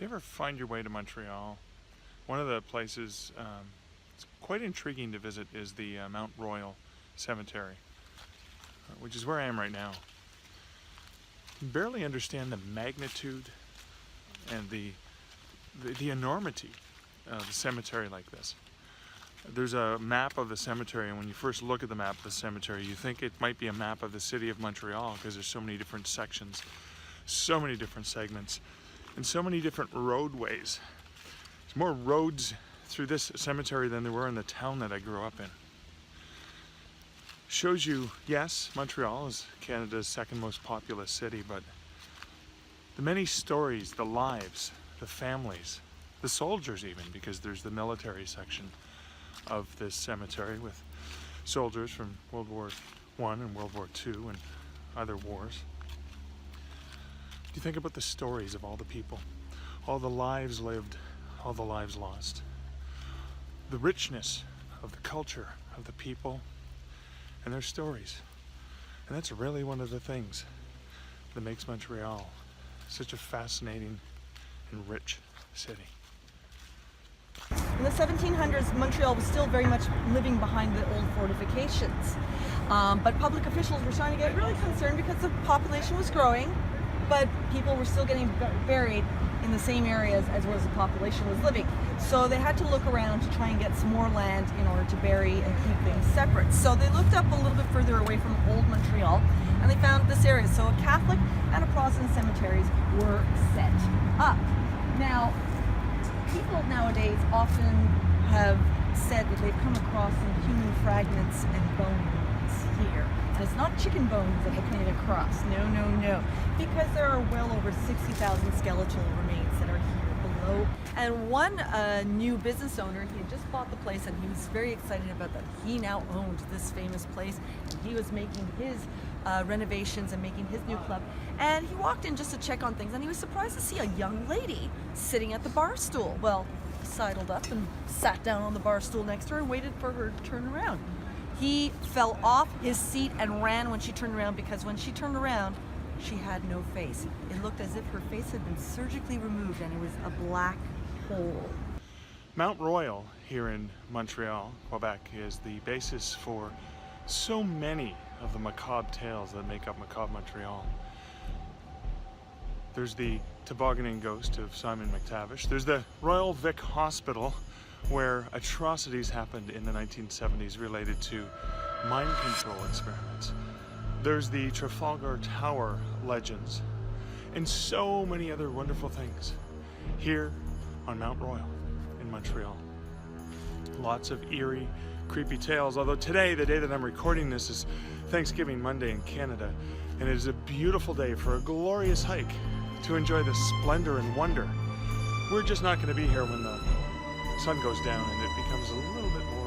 you ever find your way to Montreal, one of the places it's quite intriguing to visit is the Mount Royal Cemetery, which is where I am right now. You barely understand the magnitude and the enormity of a cemetery like this. There's a map of the cemetery, and when you first look at the map of the cemetery, you think it might be a map of the city of Montreal because there's so many different sections, so many different segments, and so many different roadways. There's more roads through this cemetery than there were in the town that I grew up in. Shows you, yes, Montreal is Canada's second most populous city, but the many stories, the lives, the families, the soldiers even, because there's the military section of this cemetery with soldiers from World War I and World War II and other wars. Do you think about the stories of all the people, all the lives lived, all the lives lost, the richness of the culture of the people and their stories? And that's really one of the things that makes Montreal such a fascinating and rich city. In the 1700s, Montreal was still very much living behind the old fortifications. But public officials were starting to get really concerned because the population was growing, but people were still getting buried in the same areas as where the population was living. So they had to look around to try and get some more land in order to bury and keep things separate. So they looked up a little bit further away from Old Montreal, and they found this area. So a Catholic and a Protestant cemeteries were set up. Now, people nowadays often have said that they've come across some human fragments and bones here. And it's not chicken bones that they're coming across. No, no, no. Because there are well over 60,000 skeletal remains that are here below. And one new business owner, he had just bought the place and he was very excited about that. He now owned this famous place and he was making his renovations and making his new club. And he walked in just to check on things and he was surprised to see a young lady sitting at the bar stool. Well, he sidled up and sat down on the bar stool next to her and waited for her to turn around. He fell off his seat and ran when she turned around, because when she turned around, she had no face. It looked as if her face had been surgically removed and it was a black hole. Mount Royal here in Montreal, Quebec, is the basis for so many of the macabre tales that make up Macabre Montreal. There's the tobogganing ghost of Simon McTavish. There's the Royal Vic Hospital, where atrocities happened in the 1970s related to mind control experiments. There's the Trafalgar Tower legends, and so many other wonderful things here on Mount Royal in Montreal. Lots of eerie, creepy tales, although today, the day that I'm recording this, is Thanksgiving Monday in Canada, and it is a beautiful day for a glorious hike to enjoy the splendor and wonder. We're just not going to be here when the sun goes down and it becomes a little bit more